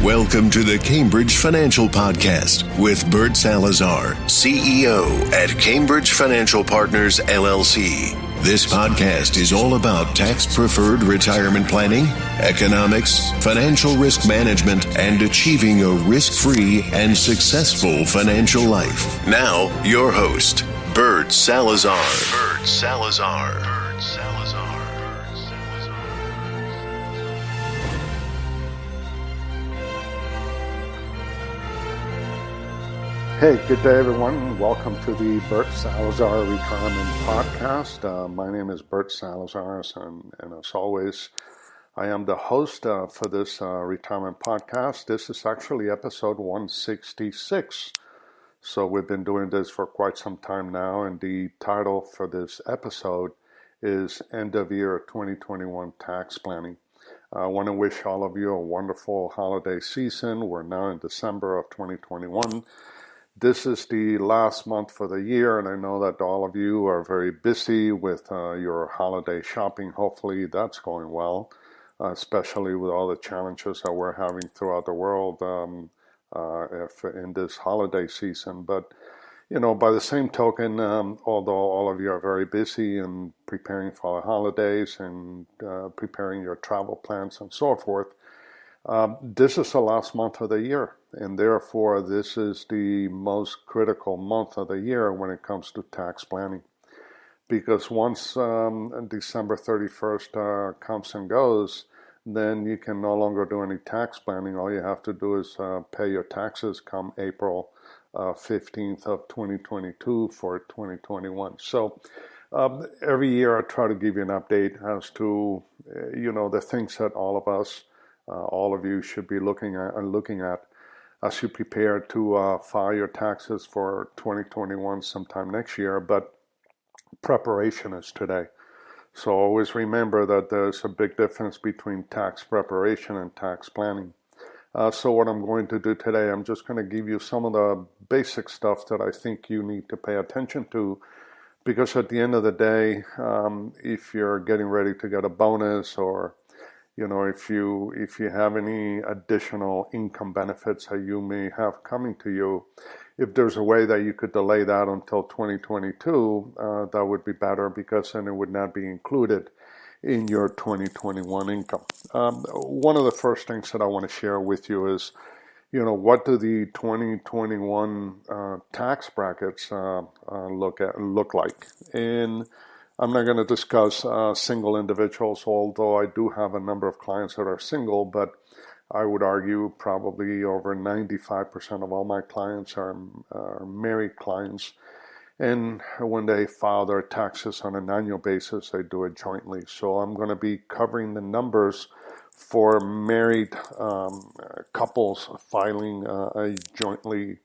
Welcome to the Cambridge Financial Podcast with Bert Salazar, CEO at Cambridge Financial Partners, LLC. This podcast is all about tax-preferred retirement planning, economics, financial risk management, and achieving a risk-free and successful financial life. Now, your host, Bert Salazar. Bert Salazar. Bert Salazar. Hey, good day, everyone. Welcome to the Bert Salazar Retirement Podcast. My name is Bert Salazar, and as always, I am the host for this retirement podcast. This is actually episode 166. So we've been doing this for quite some time now, and the title for this episode is End of Year 2021 Tax Planning. I want to wish all of you a wonderful holiday season. We're now in December of 2021. This is the last month for the year, and I know that all of you are very busy with your holiday shopping. Hopefully that's going well, especially with all the challenges that we're having throughout the world in this holiday season. But, you know, by the same token, although all of you are very busy and preparing for the holidays and preparing your travel plans and so forth, this is the last month of the year, and therefore this is the most critical month of the year when it comes to tax planning. Because once December 31st comes and goes, then you can no longer do any tax planning. All you have to do is pay your taxes come April 15th of 2022 for 2021. So every year I try to give you an update as to, the things that all of us all of you should be looking at as you prepare to file your taxes for 2021 sometime next year. But preparation is today. So always remember that there's a big difference between tax preparation and tax planning. So what I'm going to do today, I'm just going to give you some of the basic stuff that I think you need to pay attention to, because at the end of the day, if you're getting ready to get a bonus, or if you have any additional income benefits that you may have coming to you, if there's a way that you could delay that until 2022, that would be better, because then it would not be included in your 2021 income. One of the first things that I want to share with you is, what do the 2021 tax brackets look like? And I'm not going to discuss single individuals, although I do have a number of clients that are single, but I would argue probably over 95% of all my clients are married clients. And when they file their taxes on an annual basis, they do it jointly. So I'm going to be covering the numbers for married couples filing a jointly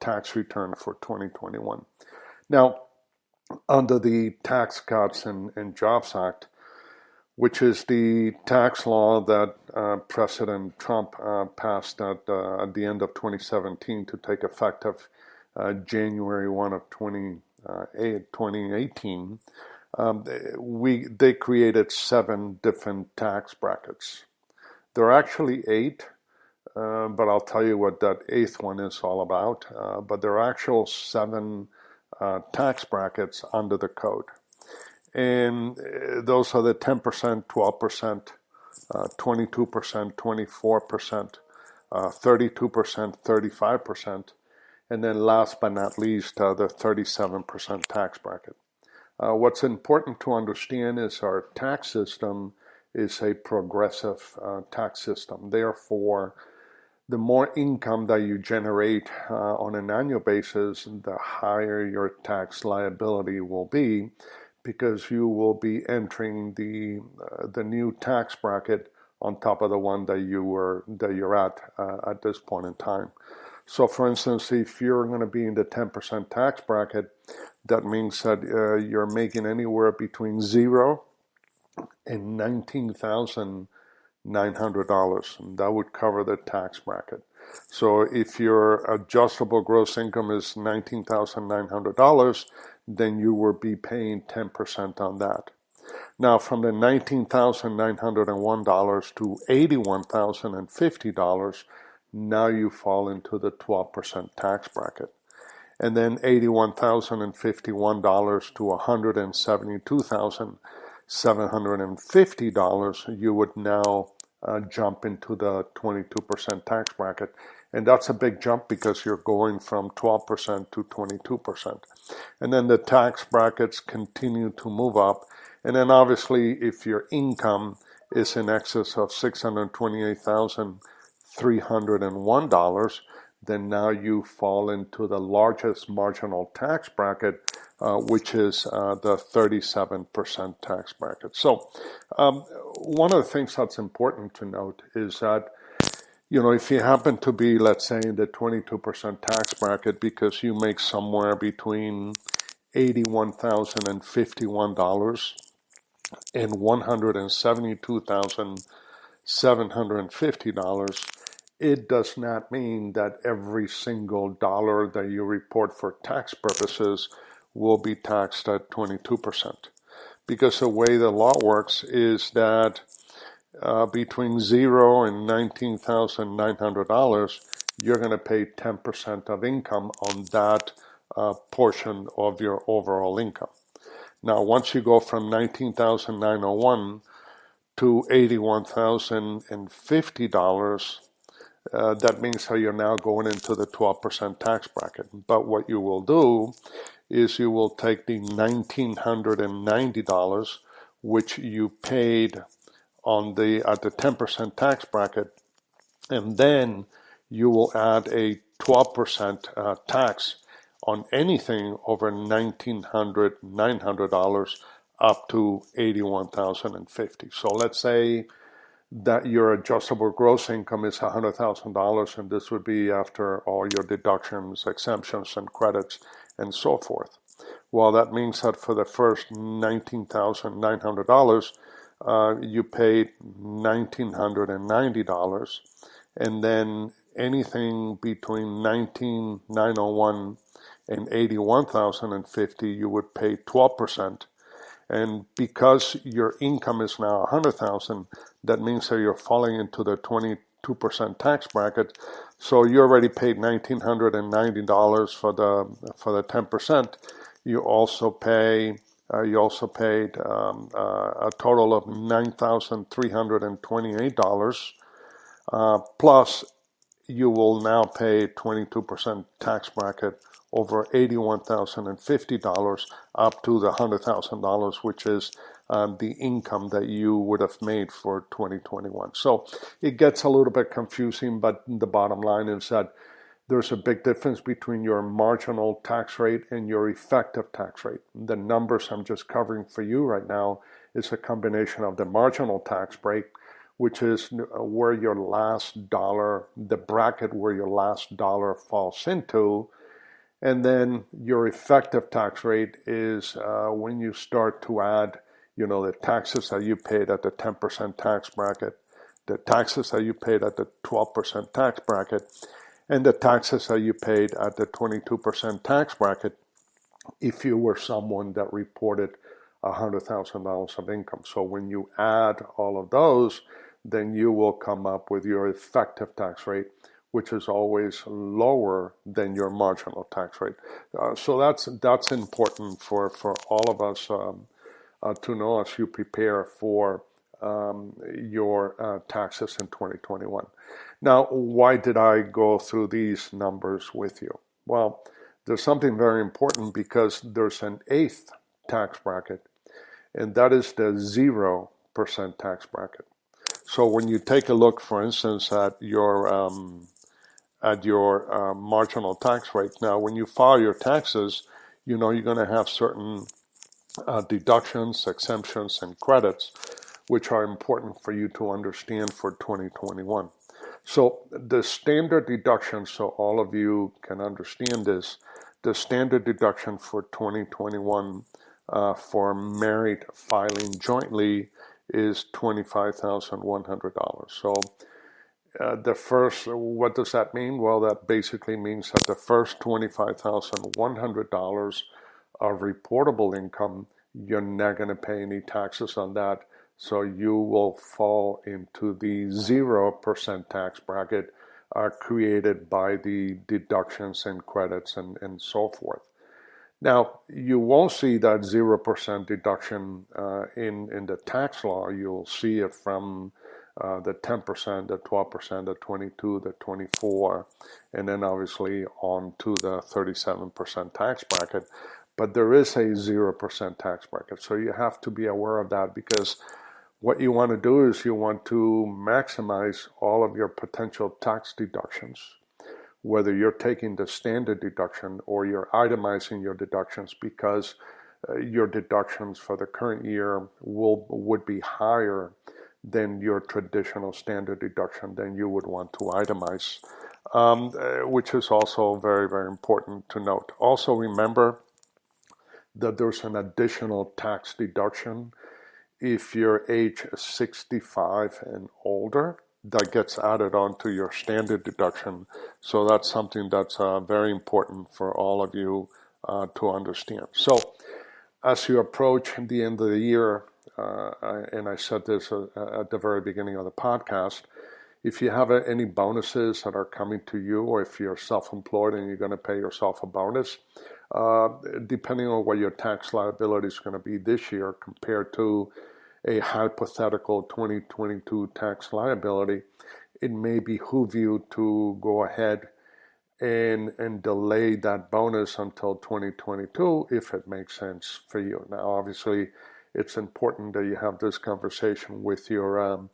tax return for 2021. Now, under the Tax Cuts and Jobs Act, which is the tax law that President Trump passed at the end of 2017 to take effect of January 1 of 2018, they created 7 different tax brackets. There are actually 8, but I'll tell you what that 8th one is all about. But there are actual 7 tax brackets under the code. And those are the 10%, 12%, 22%, 24%, 32%, 35%, and then last but not least, the 37% tax bracket. What's important to understand is our tax system is a progressive tax system. Therefore, the more income that you generate on an annual basis, the higher your tax liability will be, because you will be entering the new tax bracket on top of the one that you're at this point in time. So, for instance, if you're going to be in the 10% tax bracket, that means that you're making anywhere between $0 and $19,900, and that would cover the tax bracket. So if your adjustable gross income is $19,900, then you will be paying 10% on that. Now, from the $19,901 to $81,050, now you fall into the 12% tax bracket. And then $81,051 to $172,750, you would now jump into the 22% tax bracket. And that's a big jump because you're going from 12% to 22%. And then the tax brackets continue to move up. And then obviously if your income is in excess of $628,301, then now you fall into the largest marginal tax bracket, which is the 37% tax bracket. So one of the things that's important to note is that, if you happen to be, let's say, in the 22% tax bracket because you make somewhere between $81,051 and $172,750, it does not mean that every single dollar that you report for tax purposes will be taxed at 22%. Because the way the law works is that between $0 and $19,900, you're going to pay 10% of income on that portion of your overall income. Now, once you go from $19,901 to $81,050, that means that you're now going into the 12% tax bracket. But what you will do is you will take the $1,990, which you paid at the 10% tax bracket, and then you will add a 12% tax on anything over $1,900 up to $81,050. So let's say that your adjustable gross income is $100,000, and this would be after all your deductions, exemptions, and credits, and so forth. Well, that means that for the first $19,900, you paid $1,990, and then anything between $19,901 and $81,050, you would pay 12%. And because your income is now $100,000, that means that you're falling into the 22% tax bracket. So you already paid $1,990 for the 10%. You also paid a total of $9,328, plus you will now pay 22% tax bracket over $81,050 up to the $100,000, which is the income that you would have made for 2021. So it gets a little bit confusing, but the bottom line is that there's a big difference between your marginal tax rate and your effective tax rate. The numbers I'm just covering for you right now is a combination of the marginal tax rate, which is where your last dollar, the bracket where your last dollar falls into, and then your effective tax rate is when you start to add, the taxes that you paid at the 10% tax bracket, the taxes that you paid at the 12% tax bracket, and the taxes that you paid at the 22% tax bracket if you were someone that reported $100,000 of income. So when you add all of those, then you will come up with your effective tax rate, which is always lower than your marginal tax rate. So that's important for all of us to know as you prepare for your taxes in 2021. Now, why did I go through these numbers with you? Well, there's something very important because there's an eighth tax bracket, and that is the 0% tax bracket. So when you take a look, for instance, at your marginal tax rate, now when you file your taxes, you're going to have certain deductions, exemptions, and credits, which are important for you to understand for 2021. So the standard deduction, so all of you can understand this, the standard deduction for 2021 for married filing jointly is $25,100. So what does that mean? Well, that basically means that the first $25,100 of reportable income, you're not going to pay any taxes on that. So you will fall into the 0% tax bracket are created by the deductions and credits and so forth. Now, you won't see that 0% deduction in the tax law. You'll see it from the 10%, the 12%, the 22, the 24, and then obviously on to the 37% tax bracket. But there is a 0% tax bracket. So you have to be aware of that, because what you want to do is you want to maximize all of your potential tax deductions, whether you're taking the standard deduction or you're itemizing your deductions, because your deductions for the current year would be higher than your traditional standard deduction. Then you would want to itemize, which is also very, very important to note. Also remember that there's an additional tax deduction if you're age 65 and older. That gets added onto your standard deduction. So that's something that's very important for all of you to understand. So as you approach the end of the year, and I said this at the very beginning of the podcast, if you have any bonuses that are coming to you, or if you're self-employed and you're going to pay yourself a bonus, depending on what your tax liability is going to be this year compared to a hypothetical 2022 tax liability, it may behoove you to go ahead and delay that bonus until 2022 if it makes sense for you. Now, obviously, it's important that you have this conversation with your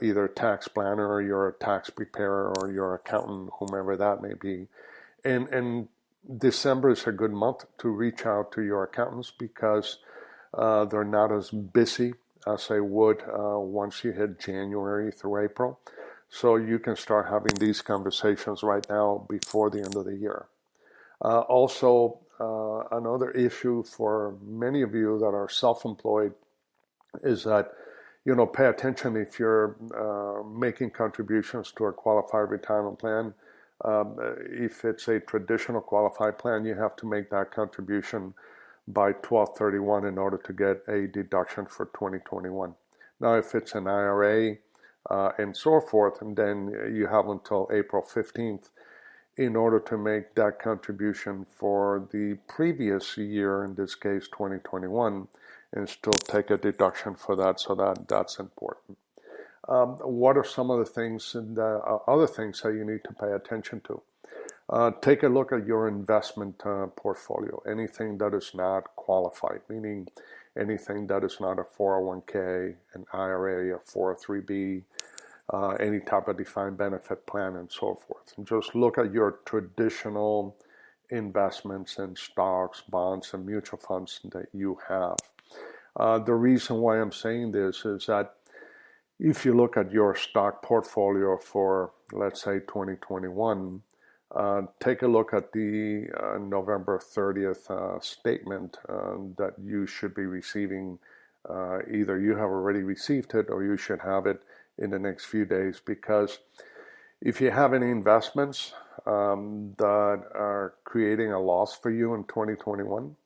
either tax planner or your tax preparer or your accountant, whomever that may be. And December is a good month to reach out to your accountants, because they're not as busy as they would once you hit January through April. So you can start having these conversations right now before the end of the year. Also, another issue for many of you that are self-employed is that, pay attention if you're making contributions to a qualified retirement plan. If it's a traditional qualified plan, you have to make that contribution by 12/31 in order to get a deduction for 2021. Now, if it's an IRA and so forth, and then you have until April 15th in order to make that contribution for the previous year, in this case 2021, and still take a deduction for that. So that's important. What are some of the things and other things that you need to pay attention to? Take a look at your investment portfolio. Anything that is not qualified, meaning anything that is not a 401k, an IRA, a 403b, any type of defined benefit plan, and so forth. And just look at your traditional investments in stocks, bonds, and mutual funds that you have. The reason why I'm saying this is that if you look at your stock portfolio for, let's say, 2021, take a look at the November 30th statement that you should be receiving. Either you have already received it or you should have it in the next few days, because if you have any investments that are creating a loss for you in 2021,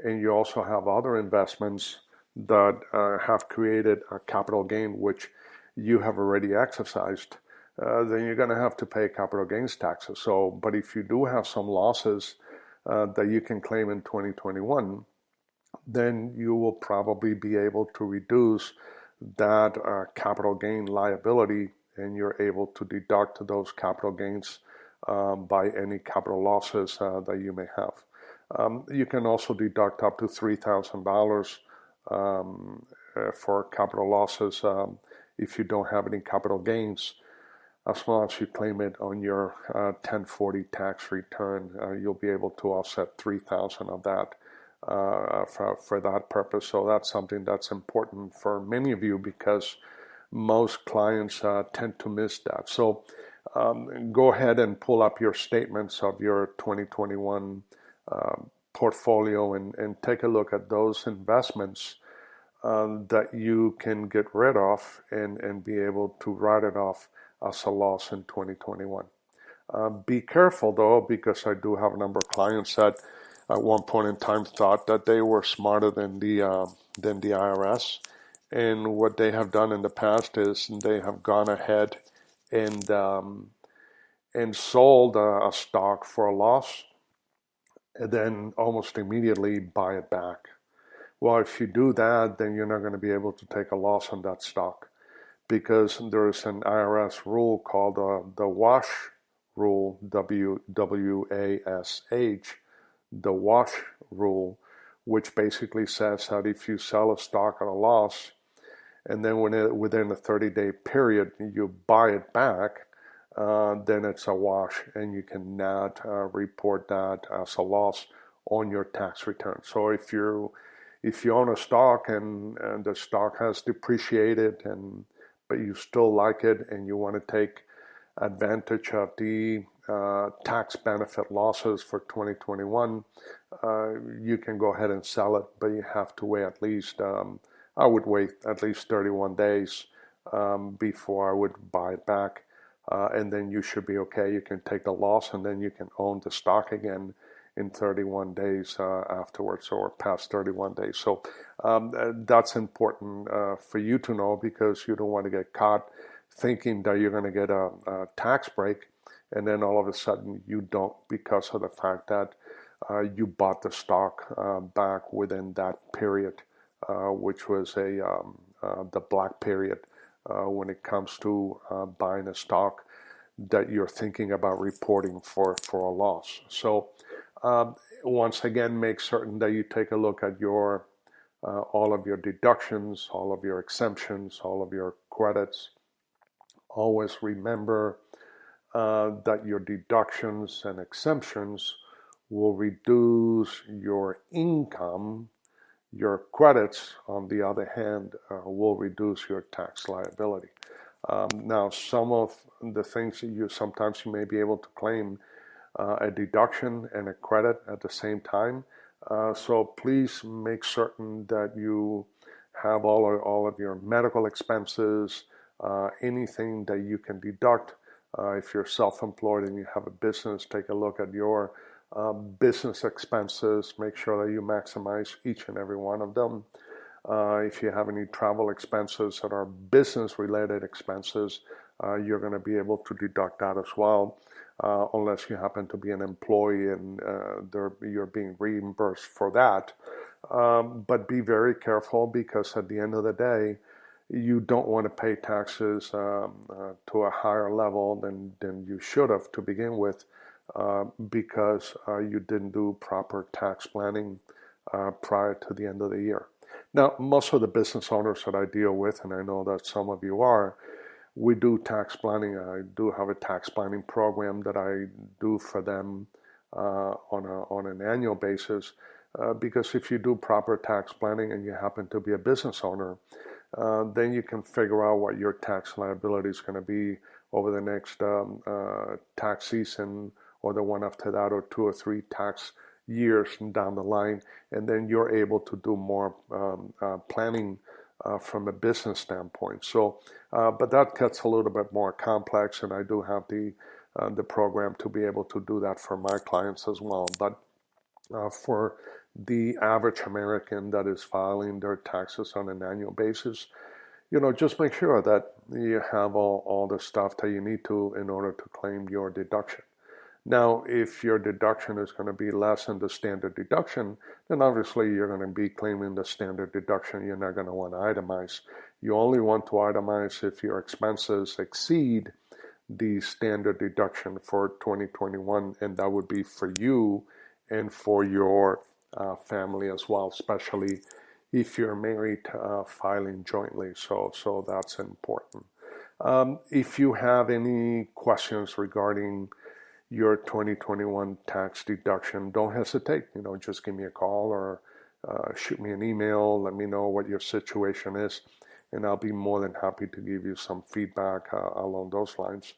and you also have other investments that have created a capital gain which you have already exercised, then you're going to have to pay capital gains taxes. But if you do have some losses that you can claim in 2021, then you will probably be able to reduce that capital gain liability, and you're able to deduct those capital gains by any capital losses that you may have. You can also deduct up to $3,000 for capital losses if you don't have any capital gains. As long as you claim it on your 1040 tax return, you'll be able to offset $3,000 of that for that purpose. So that's something that's important for many of you, because most clients tend to miss that. So go ahead and pull up your statements of your 2021 portfolio and take a look at those investments that you can get rid of and be able to write it off as a loss in 2021. Be careful though, because I do have a number of clients that at one point in time thought that they were smarter than the IRS, and what they have done in the past is they have gone ahead and and sold a stock for a loss, and then almost immediately buy it back. Well, if you do that, then you're not going to be able to take a loss on that stock, because there's an IRS rule called the WASH rule, WWASH, the WASH rule, which basically says that if you sell a stock at a loss, and then within a 30-day period you buy it back, then it's a wash, and you cannot report that as a loss on your tax return. So if you own a stock and the stock has depreciated, but you still like it and you want to take advantage of the tax benefit losses for 2021, you can go ahead and sell it, but you have to wait at least, I would wait at least 31 days before I would buy it back. And then you should be okay. You can take the loss, and then you can own the stock again in 31 days afterwards, or past 31 days. So that's important for you to know, because you don't want to get caught thinking that you're going to get a tax break, and then all of a sudden you don't, because of the fact that you bought the stock back within that period, which was the black period when it comes to buying a stock that you're thinking about reporting for a loss. So once again, make certain that you take a look at your all of your deductions, all of your exemptions, all of your credits. Always remember that your deductions and exemptions will reduce your income. Your credits, on the other hand, will reduce your tax liability. Now, some of the things that sometimes you may be able to claim a deduction and a credit at the same time. So please make certain that you have all of your medical expenses, anything that you can deduct. If you're self-employed and you have a business, take a look at your business expenses. Make sure that you maximize each and every one of them. If you have any travel expenses that are business-related expenses, you're going to be able to deduct that as well, unless you happen to be an employee and you're being reimbursed for that. But be very careful, because at the end of the day, you don't want to pay taxes to a higher level than you should have to begin with, because you didn't do proper tax planning prior to the end of the year. Now, most of the business owners that I deal with, and I know that some of you are, we do tax planning. I do have a tax planning program that I do for them on an annual basis, because if you do proper tax planning and you happen to be a business owner, then you can figure out what your tax liability is going to be over the next tax season, or the one after that, or 2 or 3 tax years down the line, and then you're able to do more planning from a business standpoint. So, but that gets a little bit more complex, and I do have the program to be able to do that for my clients as well. But for the average American that is filing their taxes on an annual basis, just make sure that you have all the stuff that you need to in order to claim your deduction. Now, if your deduction is going to be less than the standard deduction, then obviously you're going to be claiming the standard deduction. You're not going to want to itemize. You only want to itemize if your expenses exceed the standard deduction for 2021, and that would be for you and for your family as well, especially if you're married, filing jointly. So that's important. If you have any questions regarding your 2021 tax deduction, don't hesitate. Just give me a call or shoot me an email. Let me know what your situation is, and I'll be more than happy to give you some feedback along those lines.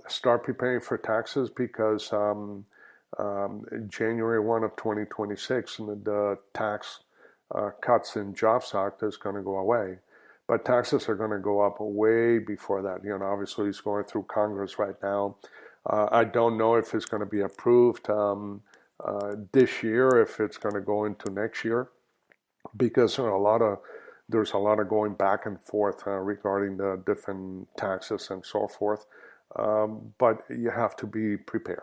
Start preparing for taxes, because January 1 of 2026, the Tax Cuts and Jobs Act is going to go away. But taxes are going to go up way before that. Obviously it's going through Congress right now. I don't know if it's going to be approved this year, if it's going to go into next year, because there's a lot of going back and forth regarding the different taxes and so forth. But you have to be prepared.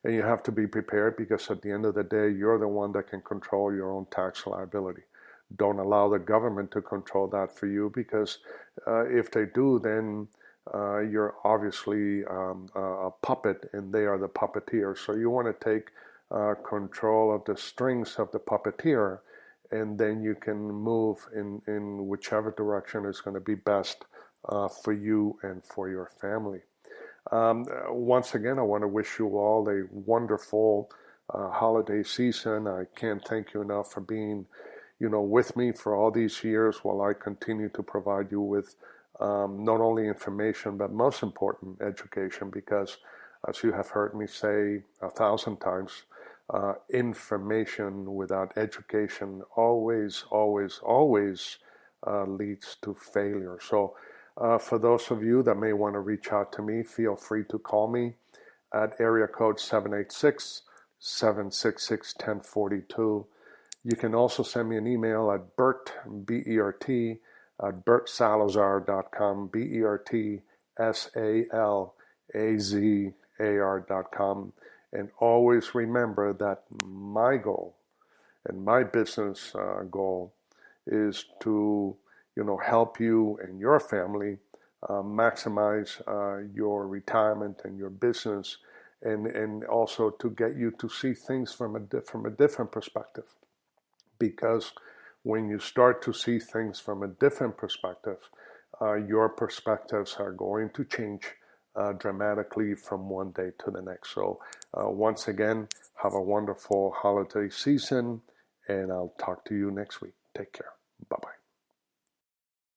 And you have to be prepared because at the end of the day, you're the one that can control your own tax liability. Don't allow the government to control that for you, because if they do, then you're obviously a puppet and they are the puppeteer. So you want to take control of the strings of the puppeteer, and then you can move in whichever direction is going to be best for you and for your family. Once again, I want to wish you all a wonderful holiday season. I can't thank you enough for being, with me for all these years while I continue to provide you with not only information, but most important, education, because as you have heard me say 1,000 times, information without education always leads to failure. So for those of you that may want to reach out to me, feel free to call me at area code 786-766-1042. You can also send me an email at Bert, B-E-R-T, at bertsalazar.com, BERTSALAZAR.com. And always remember that my goal and my business goal is to help you and your family maximize your retirement and your business, and also to get you to see things from a different perspective. Because when you start to see things from a different perspective, your perspectives are going to change dramatically from one day to the next. So once again, have a wonderful holiday season, and I'll talk to you next week. Take care. Bye-bye.